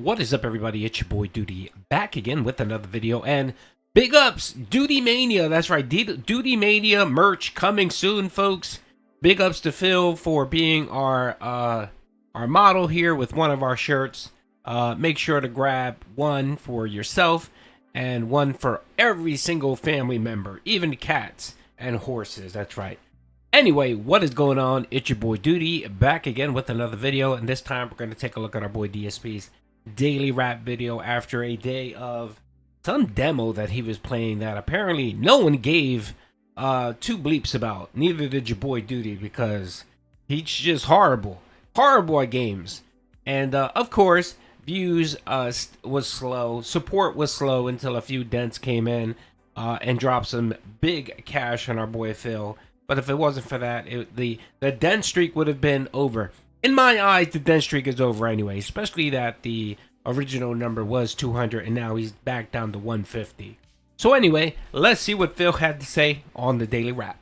What is up, everybody? It's your boy Duty back again with another video, and big ups, Duty Mania. That's right, Duty Mania merch coming soon, folks. Big ups to Phil for being our model here with one of our shirts. Make sure to grab one for yourself and one for every single family member, even cats and horses. That's right. Anyway, what is going on? It's your boy Duty back again with another video, and this time we're going to take a look at our boy DSP's daily rap video after a day of some demo that he was playing that apparently no one gave two bleeps about. Neither did your boy Duty, because he's just horrible at games. And of course, views was slow, support was slow until a few dents came in and dropped some big cash on our boy Phil. But if it wasn't for that, the dent streak would have been over. In my eyes, the dent streak is over anyway, especially that the original number was 200 and now he's back down to 150. So anyway, let's see what Phil had to say on the Daily Wrap.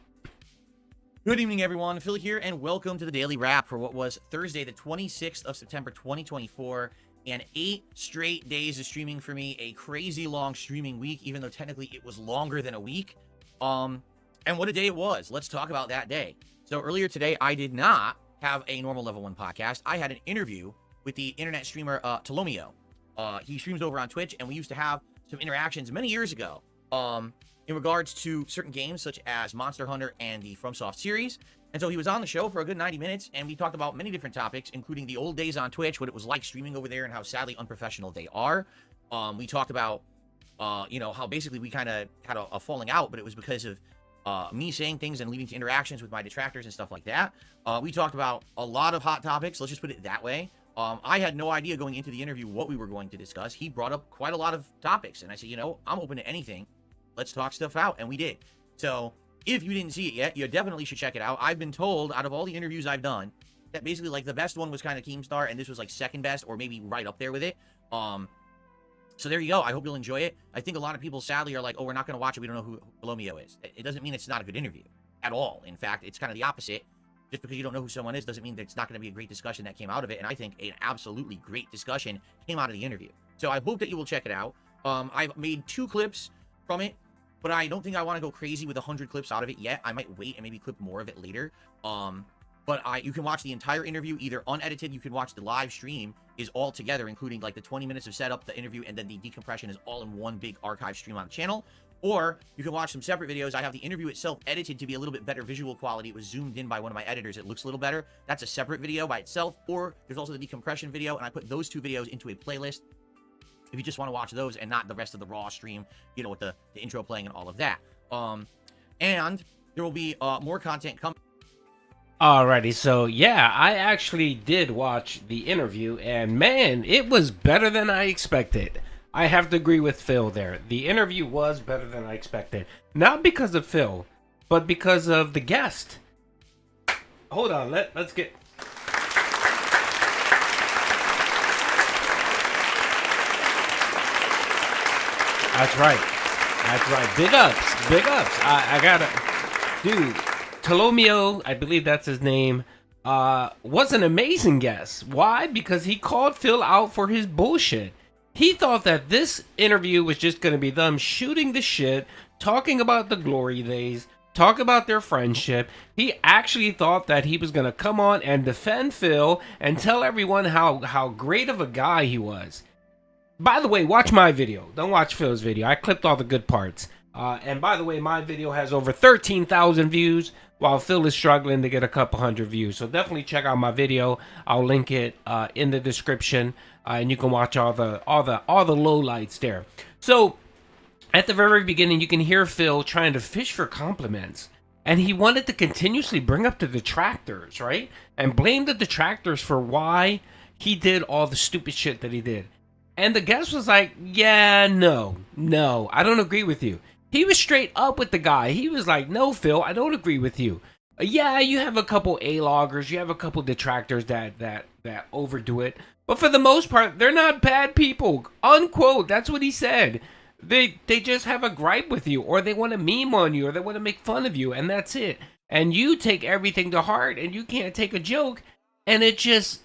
Good evening, everyone. Phil here, and welcome to the Daily Wrap for what was Thursday, the 26th of September, 2024. And 8 straight days of streaming for me. A crazy long streaming week, even though technically it was longer than a week. And what a day it was. Let's talk about that day. So earlier today, I did not have a normal level 1 podcast. I had an interview with the internet streamer Tolomeo. He streams over on Twitch, and we used to have some interactions many years ago in regards to certain games such as Monster Hunter and the FromSoft series. And so he was on the show for a good 90 minutes, and we talked about many different topics, including the old days on Twitch, what it was like streaming over there, and how sadly unprofessional they are. We talked about, how basically we kind of had a falling out, but it was because of me saying things and leading to interactions with my detractors and stuff like that. We talked about a lot of hot topics. Let's just put it that way. I had no idea going into the interview what we were going to discuss. He brought up quite a lot of topics, and I said, I'm open to anything. Let's talk stuff out, and we did. So if you didn't see it yet, you definitely should check it out. I've been told, out of all the interviews I've done, that basically like the best one was kind of Keemstar, and this was like second best, or maybe right up there with it. So there you go. I hope you'll enjoy it. I think a lot of people sadly are like, oh, we're not going to watch it. We don't know who Tolomeo is. It doesn't mean it's not a good interview at all. In fact, it's kind of the opposite. Just because you don't know who someone is doesn't mean that it's not going to be a great discussion that came out of it. And I think an absolutely great discussion came out of the interview. So I hope that you will check it out. I've made 2 clips from it, but I don't think I want to go crazy with 100 clips out of it yet. I might wait and maybe clip more of it later. But you can watch the entire interview either unedited. You can watch the live stream is all together, including like the 20 minutes of setup, the interview, and then the decompression is all in one big archive stream on the channel. Or you can watch some separate videos. I have the interview itself edited to be a little bit better visual quality. It was zoomed in by one of my editors. It looks a little better. That's a separate video by itself. Or there's also the decompression video, and I put those 2 videos into a playlist if you just want to watch those and not the rest of the raw stream, with the intro playing and all of that. And there will be more content coming. Alrighty, so yeah, I actually did watch the interview, and man, it was better than I expected. I have to agree with Phil there. The interview was better than I expected. Not because of Phil, but because of the guest. Hold on, let's get... That's right. Big ups. I gotta... Dude, Tolomeo, I believe that's his name, was an amazing guest. Why? Because he called Phil out for his bullshit. He thought that this interview was just going to be them shooting the shit, talking about the glory days, talk about their friendship. He actually thought that he was going to come on and defend Phil and tell everyone how great of a guy he was. By the way, watch my video. Don't watch Phil's video. I clipped all the good parts. And by the way, my video has over 13,000 views, while Phil is struggling to get a couple hundred views. So definitely check out my video. I'll link it in the description, and you can watch all the lowlights there. So at the very beginning, you can hear Phil trying to fish for compliments, and he wanted to continuously bring up the detractors, right, and blame the detractors for why he did all the stupid shit that he did. And the guest was like, yeah, no, I don't agree with you. He was straight up with the guy. He was like, no, Phil, I don't agree with you. Yeah, you have a couple A-loggers. You have a couple detractors that overdo it. But for the most part, they're not bad people. Unquote. That's what he said. They just have a gripe with you, or they want to meme on you, or they want to make fun of you, and that's it. And you take everything to heart, and you can't take a joke. And it just,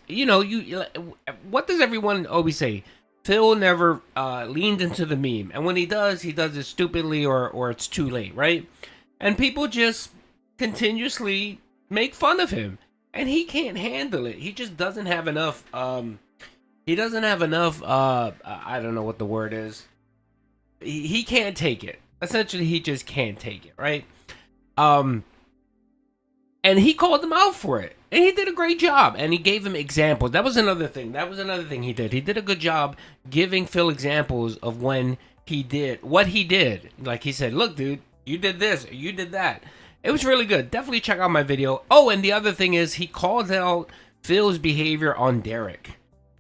what does everyone always say? Phil never leaned into the meme, and when he does it stupidly or it's too late, right? And people just continuously make fun of him, and he can't handle it. He just doesn't have enough. He doesn't have enough. I don't know what the word is. He can't take it. Essentially, he just can't take it, right? Um, and he called him out for it, and he did a great job, and he gave him examples. That was another thing he did. He did a good job giving Phil examples of when he did what he did. Like he said, look, dude, you did this, you did that. It was really good. Definitely check out my video. Oh, and the other thing is he called out Phil's behavior on Derek.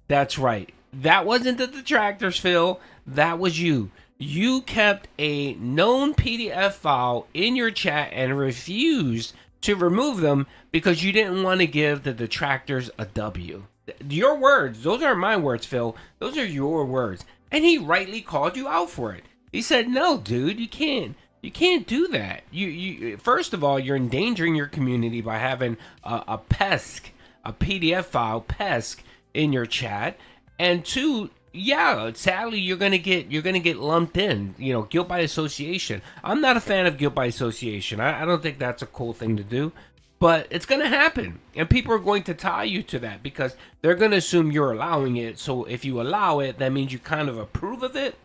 That's right, that wasn't the detractors, Phil. That was you. You kept a known PDF file in your chat and refused to remove them because you didn't want to give the detractors a W. Your words. Those aren't my words, Phil. Those are your words. And he rightly called you out for it. He said, no, dude, you can't. You can't do that. You first of all, you're endangering your community by having a PDF file, PESC, in your chat. And two, yeah, sadly you're gonna get lumped in, guilt by association. I'm not a fan of guilt by association. I don't think that's a cool thing to do, but it's gonna happen, and people are going to tie you to that because they're gonna assume you're allowing it. So if you allow it, that means you kind of approve of it.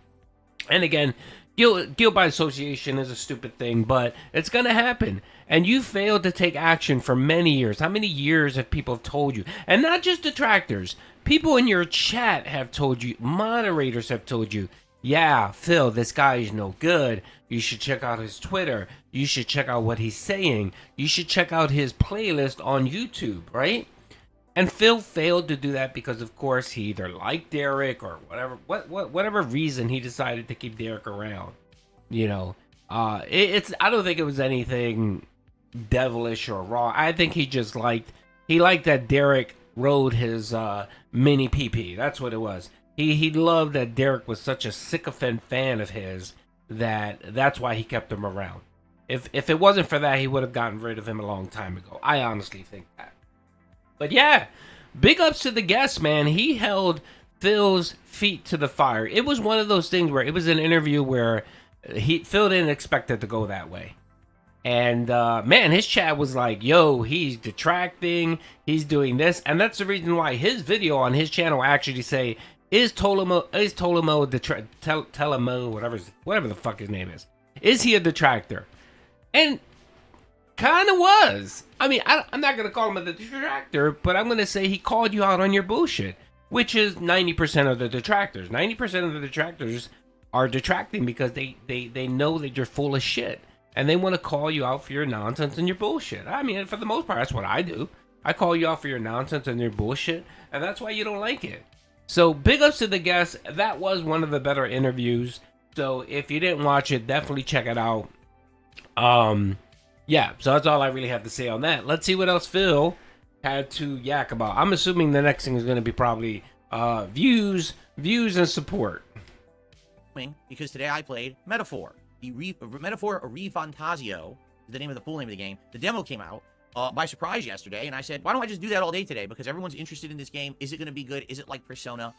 And again, guilt by association is a stupid thing, but it's gonna happen. And you failed to take action for many years. How many years have people told you? And not just detractors. People in your chat have told you, moderators have told you, yeah, Phil, this guy is no good. You should check out his Twitter. You should check out what he's saying. You should check out his playlist on YouTube, right? And Phil failed to do that because, of course, he either liked Derek or whatever reason he decided to keep Derek around. I don't think it was anything devilish or wrong. I think he just liked that Derek rode his mini PP. That's what it was. He loved that Derek was such a sycophant fan of his that's why he kept him around. If it wasn't for that, he would have gotten rid of him a long time ago. I honestly think that. But yeah, big ups to the guest, man. He held Phil's feet to the fire. It was one of those things where it was an interview where Phil didn't expect it to go that way. And man, his chat was like, yo, he's detracting, he's doing this. And that's the reason why his video on his channel actually say, is Tolomeo whatever the fuck his name is he a detractor? And kind of was. I mean, I'm not going to call him a detractor, but I'm going to say he called you out on your bullshit, which is 90% of the detractors. 90% of the detractors are detracting because they know that you're full of shit. And they want to call you out for your nonsense and your bullshit. I mean, for the most part, that's what I do. I call you out for your nonsense and your bullshit, and that's why you don't like it. So, big ups to the guest. That was one of the better interviews. So, if you didn't watch it, definitely check it out. Yeah, so that's all I really have to say on that. Let's see what else Phil had to yak about. I'm assuming the next thing is going to be probably views and support. Because today I played MetaBore. MetaBore Refantasio is the name of the full name of the game. The demo came out by surprise yesterday, and I said, why don't I just do that all day today? Because everyone's interested in this game. Is it going to be good? Is it like Persona?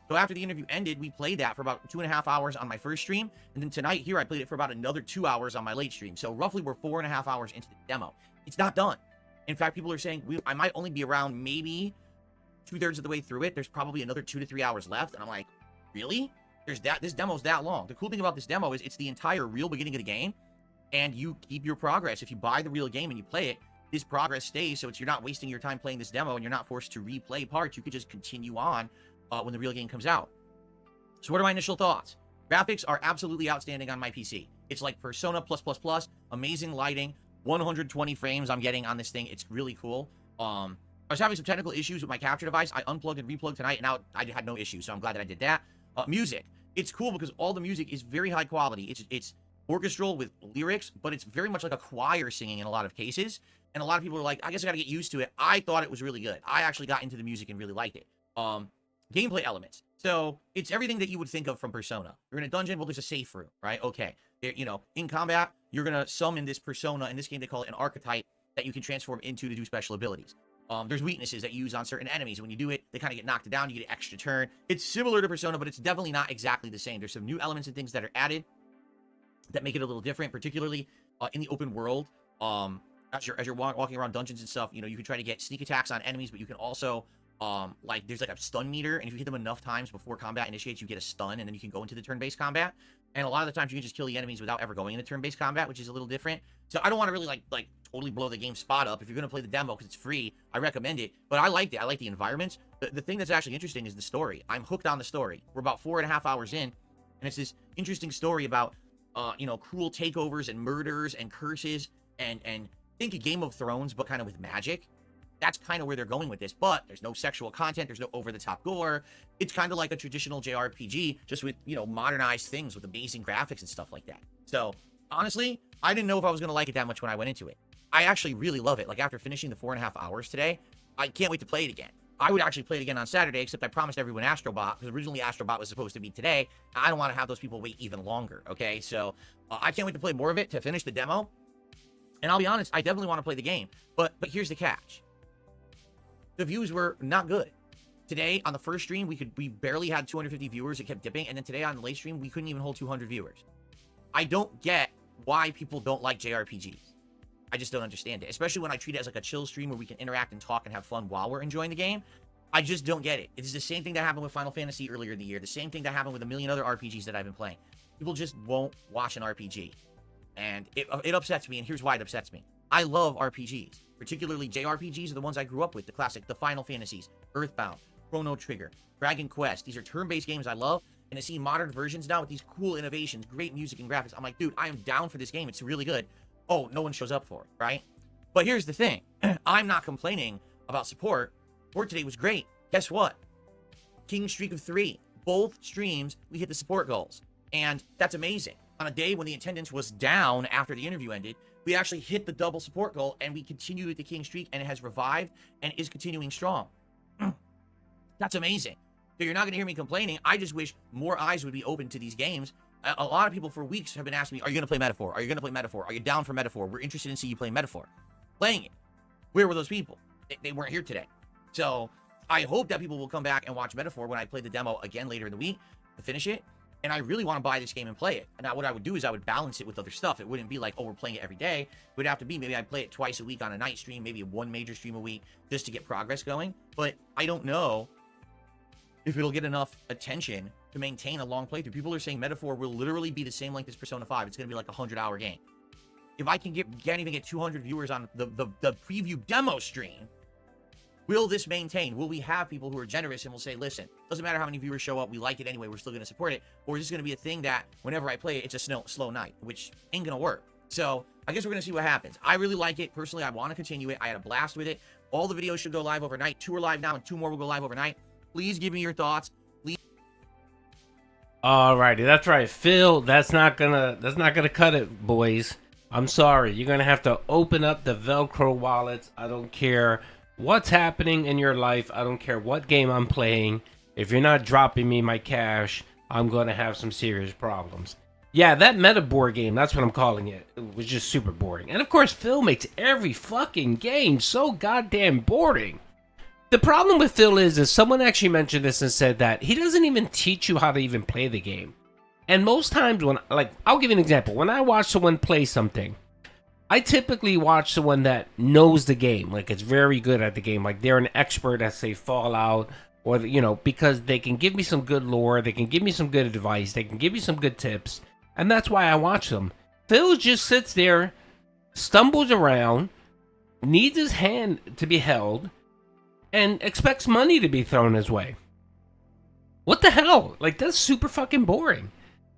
So after the interview ended, we played that for about 2.5 hours on my first stream. And then tonight here, I played it for about another 2 hours on my late stream. So roughly we're 4.5 hours into the demo. It's not done. In fact, people are saying I might only be around maybe 2/3 of the way through it. There's probably another 2 to 3 hours left. And I'm like, really? This demo's that long. The cool thing about this demo is it's the entire real beginning of the game, and you keep your progress. If you buy the real game and you play it, this progress stays, so you're not wasting your time playing this demo, and you're not forced to replay parts. You could just continue on when the real game comes out. So what are my initial thoughts? Graphics are absolutely outstanding on my PC. It's like Persona+++, amazing lighting, 120 frames I'm getting on this thing. It's really cool. I was having some technical issues with my capture device. I unplugged and replugged tonight, and now I had no issues, so I'm glad that I did that. Music. It's cool because all the music is very high quality. It's orchestral with lyrics, but it's very much like a choir singing in a lot of cases. And a lot of people are like, I guess I got to get used to it. I thought it was really good. I actually got into the music and really liked it. Gameplay elements. So it's everything that you would think of from Persona. You're in a dungeon. Well, there's a safe room, right? Okay. In combat, you're going to summon this persona. In this game, they call it an archetype that you can transform into to do special abilities. There's weaknesses that you use on certain enemies. When you do it, they kind of get knocked down. You get an extra turn. It's similar to Persona, but it's definitely not exactly the same. There's some new elements and things that are added that make it a little different, particularly in the open world. As you're walking around dungeons and stuff, you know, you can try to get sneak attacks on enemies, but you can also like there's like a stun meter, and if you hit them enough times before combat initiates, you get a stun, and then you can go into the turn-based combat. And a lot of the times you can just kill the enemies without ever going into turn-based combat, which is a little different. So I don't want to really like totally blow the game spot up. If you're gonna play the demo because it's free, I recommend it. But I liked it. I like the environments. The thing that's actually interesting is the story. I'm hooked on the story. We're about 4.5 hours in, and it's this interesting story about you know, cruel takeovers and murders and curses and think a Game of Thrones, but kind of with magic. That's kind of where they're going with this, but there's no sexual content, there's no over-the-top gore. It's kind of like a traditional JRPG, just with, you know, modernized things with amazing graphics and stuff like that. So, honestly, I didn't know if I was going to like it that much when I went into it. I actually really love it. Like, after finishing the 4.5 hours today, I can't wait to play it again. I would actually play it again on Saturday, except I promised everyone Astrobot, because originally Astrobot was supposed to be today. I don't want to have those people wait even longer, okay? So, I can't wait to play more of it, to finish the demo. And I'll be honest, I definitely want to play the game. But here's the catch. The views were not good. Today, on the first stream, we barely had 250 viewers. It kept dipping. And then today on the late stream, we couldn't even hold 200 viewers. I don't get why people don't like JRPGs. I just don't understand it. Especially when I treat it as like a chill stream where we can interact and talk and have fun while we're enjoying the game. I just don't get it. It is the same thing that happened with Final Fantasy earlier in the year. The same thing that happened with a million other RPGs that I've been playing. People just won't watch an RPG. And it upsets me, and here's why it upsets me. I love RPGs. Particularly JRPGs are the ones I grew up with. The classic, the Final Fantasies, Earthbound, Chrono Trigger, Dragon Quest. These are turn-based games I love. And to see modern versions now with these cool innovations, great music and graphics, I'm like, dude, I am down for this game. It's really good. Oh, no one shows up for it, right? But here's the thing. I'm not complaining about support. Support today was great. Guess what? King Streak of 3. Both streams, we hit the support goals. And that's amazing. On a day when the attendance was down after the interview ended, we actually hit the double support goal, and we continued with the King Streak, and it has revived and is continuing strong. That's amazing. So you're not going to hear me complaining. I just wish more eyes would be open to these games. A lot of people for weeks have been asking me, are you going to play MetaBore? Are you going to play MetaBore? Are you down for MetaBore? We're interested in seeing you play MetaBore. Playing it. Where were those people? They weren't here today. So I hope that people will come back and watch MetaBore when I play the demo again later in the week to finish it. And I really want to buy this game and play it. And now what I would do is I would balance it with other stuff. It wouldn't be like, oh, we're playing it every day. It would have to be maybe I'd play it twice a week on a night stream, maybe one major stream a week, just to get progress going. But I don't know if it'll get enough attention to maintain a long playthrough. People are saying MetaBore will literally be the same length as Persona 5. It's going to be like a 100-hour game. If I can't even get 200 viewers on the preview demo stream, will this maintain? Will we have people who are generous and will say, listen, doesn't matter how many viewers show up, we like it anyway, we're still going to support it? Or is this going to be a thing that whenever I play it, it's a slow night, which ain't going to work? So I guess we're going to see what happens. I really like it. Personally, I want to continue it. I had a blast with it. All the videos should go live overnight. 2 are live now, and 2 more will go live overnight. Please give me your thoughts. Please. Alrighty, that's right, Phil. That's not gonna cut it, boys. I'm sorry. You're gonna have to open up the Velcro wallets. I don't care what's happening in your life. I don't care what game I'm playing. If you're not dropping me my cash, I'm gonna have some serious problems. Yeah, that MetaBore game, that's what I'm calling it. It was just super boring. And of course, Phil makes every fucking game so goddamn boring. The problem with Phil is someone actually mentioned this and said that he doesn't even teach you how to even play the game. And most times when, like, I'll give you an example. When I watch someone play something, I typically watch someone that knows the game, like it's very good at the game, like they're an expert at, say, Fallout, or, you know, because they can give me some good lore, they can give me some good advice, they can give me some good tips, and that's why I watch them. Phil just sits there, stumbles around, needs his hand to be held, and expects money to be thrown his way. What the hell? Like, that's super fucking boring.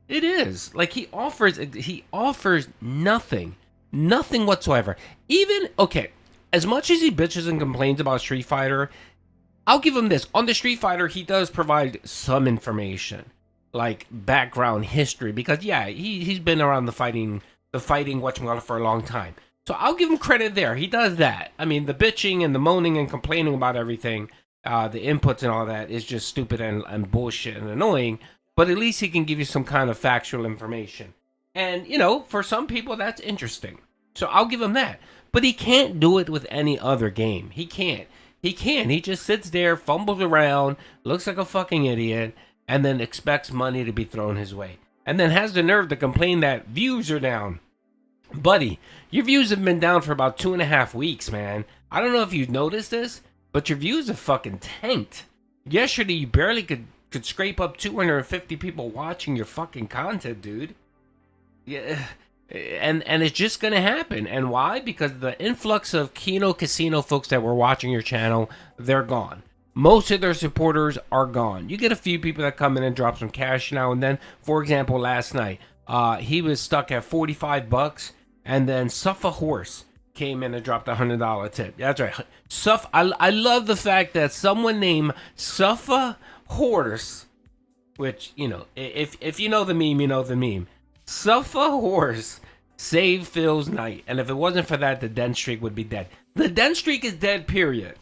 It is. Like, he offers nothing. Nothing whatsoever. Even, okay, as much as he bitches and complains about Street Fighter, I'll give him this. On the Street Fighter, he does provide some information, like background history, because yeah, he's been around the fighting whatchamacallit for a long time. So I'll give him credit there. He does that. I mean, the bitching and the moaning and complaining about everything, the inputs and all that is just stupid and bullshit and annoying, but at least he can give you some kind of factual information. And, you know, for some people, that's interesting. So I'll give him that. But he can't do it with any other game. He can't. He can't. He just sits there, fumbles around, looks like a fucking idiot, and then expects money to be thrown his way. And then has the nerve to complain that views are down. Buddy, your views have been down for about 2.5 weeks, man. I don't know if you've noticed this, but your views have fucking tanked. Yesterday, you barely could scrape up 250 people watching your fucking content, dude. Yeah, and it's just gonna happen. And why? Because the influx of Keno Casino folks that were watching your channel, they're gone. Most of their supporters are gone. You get a few people that come in and drop some cash now and then. For example, last night, he was stuck at $45, and then Suffa Horse came in and dropped a $100 tip. That's right. I love the fact that someone named Suffa Horse, which, you know, if you know the meme, you know the meme. Suffa Horse saved Phil's night, and if it wasn't for that, the den streak would be dead. The den streak is dead, period.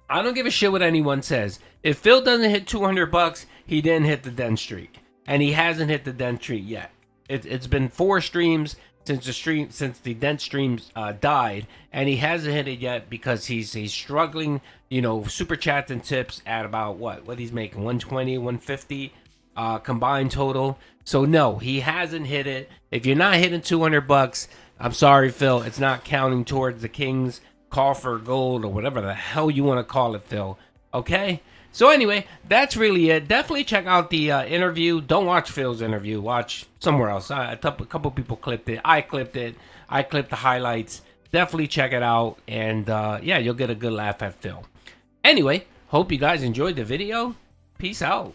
I don't give a shit what anyone says. If Phil doesn't hit $200, he didn't hit the den streak, and he hasn't hit the den streak yet. It's been 4 streams since the dent streams died, and he hasn't hit it yet because he's struggling. You know, super chats and tips at about what he's making, 120, 150 combined total. So no, he hasn't hit it. If you're not hitting $200, I'm sorry, Phil. It's not counting towards the King's call for gold or whatever the hell you want to call it, Phil. Okay? So anyway, that's really it. Definitely check out the interview. Don't watch Phil's interview. Watch somewhere else. A couple people clipped it. I clipped it. I clipped the highlights. Definitely check it out. And yeah, you'll get a good laugh at Phil. Anyway, hope you guys enjoyed the video. Peace out.